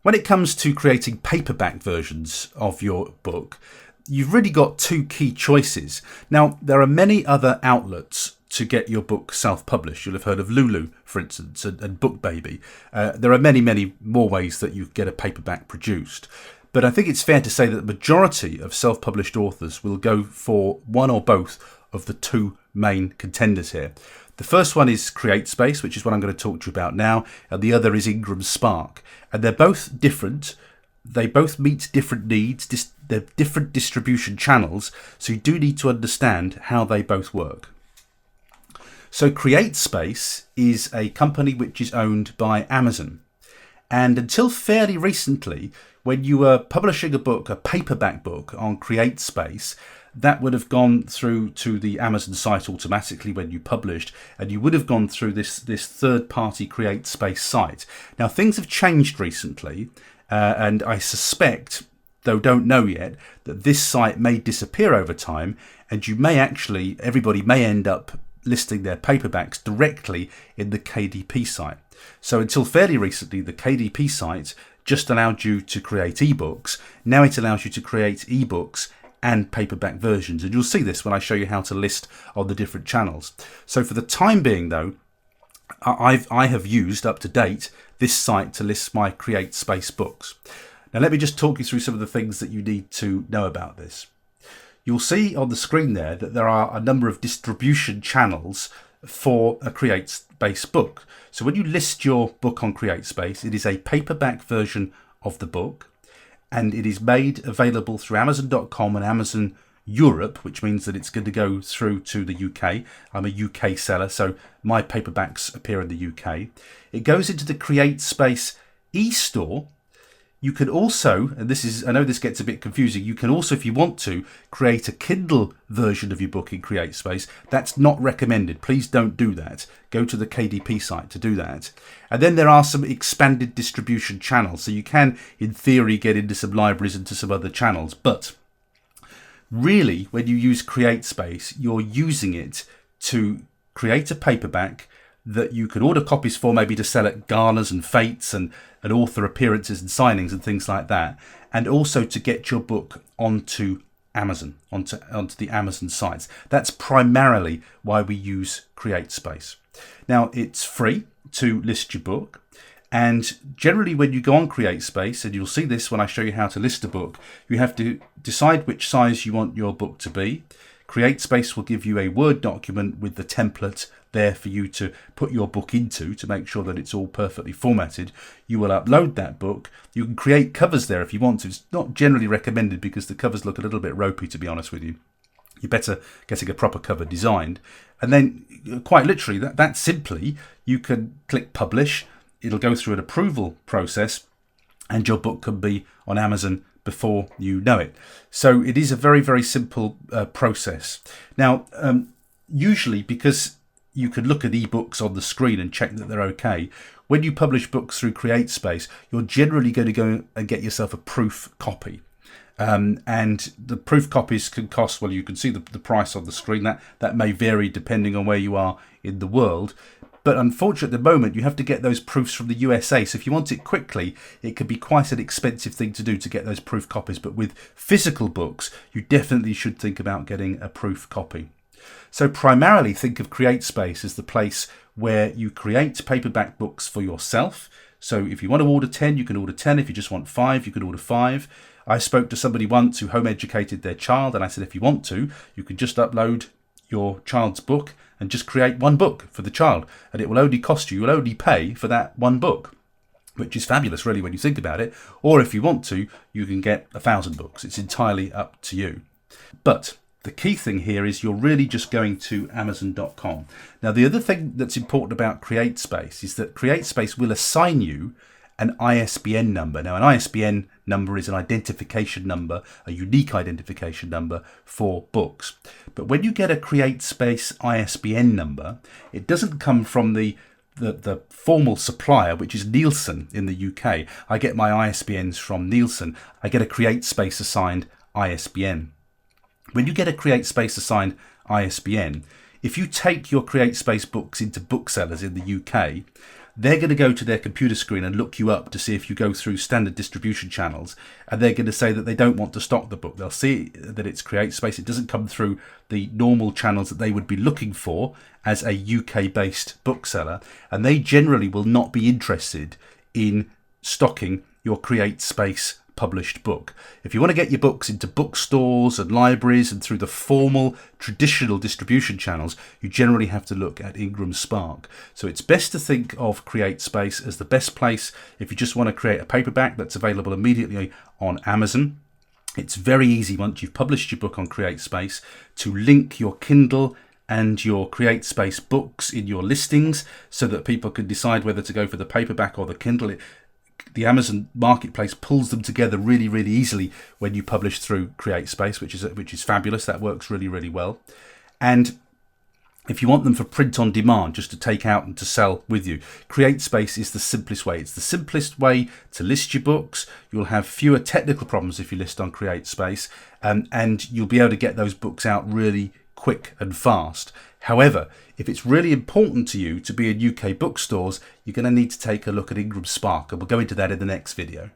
When it comes to creating paperback versions of your book, you've really got two key choices. Now, there are many other outlets to get your book self-published. You'll have heard of Lulu, for instance, and BookBaby. There are many, many more ways that you get a paperback produced. But I think it's fair to say that the majority of self-published authors will go for one or both of the two main contenders here. The first one is CreateSpace, which is what I'm going to talk to you about now, and the other is Ingram Spark. And they're both different. They both meet different needs. They're different distribution channels, so you do need to understand how they both work. So CreateSpace is a company which is owned by Amazon. And until fairly recently, when you were publishing a book, a paperback book on CreateSpace, that would have gone through to the Amazon site automatically when you published, and you would have gone through this third-party CreateSpace site. Now, things have changed recently, and I suspect, though don't know yet, that this site may disappear over time, and everybody may end up listing their paperbacks directly in the KDP site. So until fairly recently, the KDP site just allowed you to create ebooks. Now it allows you to create ebooks and paperback versions, and you'll see this when I show you how to list on the different channels. So for the time being though, I have used up to date this site to list my CreateSpace books. Now let me just talk you through some of the things that you need to know about this. You'll see on the screen there that there are a number of distribution channels for a CreateSpace book. So when you list your book on CreateSpace, it is a paperback version of the book, and it is made available through Amazon.com and Amazon Europe, which means that it's going to go through to the UK. I'm a UK seller, so my paperbacks appear in the UK. It goes into the CreateSpace e-store. You can also, and I know this gets a bit confusing, you can also, if you want to, create a Kindle version of your book in CreateSpace. That's not recommended. Please don't do that. Go to the KDP site to do that. And then there are some expanded distribution channels. So you can, in theory, get into some libraries and to some other channels. But really, when you use CreateSpace, you're using it to create a paperback that you can order copies for, maybe to sell at galas and fates and author appearances and signings and things like that, and also to get your book onto Amazon, onto the Amazon sites. That's primarily why we use CreateSpace. Now, it's free to list your book, and generally when you go on CreateSpace, and you'll see this when I show you how to list a book, you have to decide which size you want your book to be. CreateSpace will give you a Word document with the template there for you to put your book into to make sure that it's all perfectly formatted. You will upload that book. You can create covers there if you want to. It's not generally recommended because the covers look a little bit ropey, to be honest with you. You're better getting a proper cover designed. And then quite literally, that simply, you can click publish. It'll go through an approval process and your book can be on Amazon before you know it. So it is a very, very simple process. Now, usually, because you can look at ebooks on the screen and check that they're okay, when you publish books through CreateSpace, you're generally going to go and get yourself a proof copy. And the proof copies can cost, well, you can see the price on the screen. That may vary depending on where you are in the world. But unfortunately, at the moment, you have to get those proofs from the USA. So if you want it quickly, it can be quite an expensive thing to do to get those proof copies. But with physical books, you definitely should think about getting a proof copy. So primarily think of CreateSpace as the place where you create paperback books for yourself. So if you want to order 10, you can order 10. If you just want 5, you can order 5. I spoke to somebody once who home educated their child, and I said, if you want to, you can just upload your child's book and just create one book for the child, and it will only cost you, you'll only pay for that one book, which is fabulous really when you think about it. Or if you want to, you can get 1,000 books. It's entirely up to you. But the key thing here is you're really just going to Amazon.com. Now, the other thing that's important about CreateSpace is that CreateSpace will assign you an ISBN number. Now, an ISBN number is an identification number, a unique identification number for books. But when you get a CreateSpace ISBN number, it doesn't come from the formal supplier, which is Nielsen in the UK. I get my ISBNs from Nielsen. I get a CreateSpace assigned ISBN. When you get a CreateSpace assigned ISBN, if you take your CreateSpace books into booksellers in the UK, they're going to go to their computer screen and look you up to see if you go through standard distribution channels, and they're going to say that they don't want to stock the book. They'll see that it's CreateSpace. It doesn't come through the normal channels that they would be looking for as a UK-based bookseller, and they generally will not be interested in stocking your CreateSpace published book. If you want to get your books into bookstores and libraries and through the formal traditional distribution channels, you generally have to look at Ingram Spark. So it's best to think of CreateSpace as the best place if you just want to create a paperback that's available immediately on Amazon. It's very easy once you've published your book on CreateSpace to link your Kindle and your CreateSpace books in your listings so that people can decide whether to go for the paperback or the Kindle. The Amazon marketplace pulls them together really, really easily when you publish through CreateSpace, which is fabulous. That works really, really well. And if you want them for print on demand, just to take out and to sell with you, CreateSpace is the simplest way. It's the simplest way to list your books. You'll have fewer technical problems if you list on CreateSpace, and you'll be able to get those books out really quick and fast. However, if it's really important to you to be in UK bookstores, you're going to need to take a look at Ingram Spark, and we'll go into that in the next video.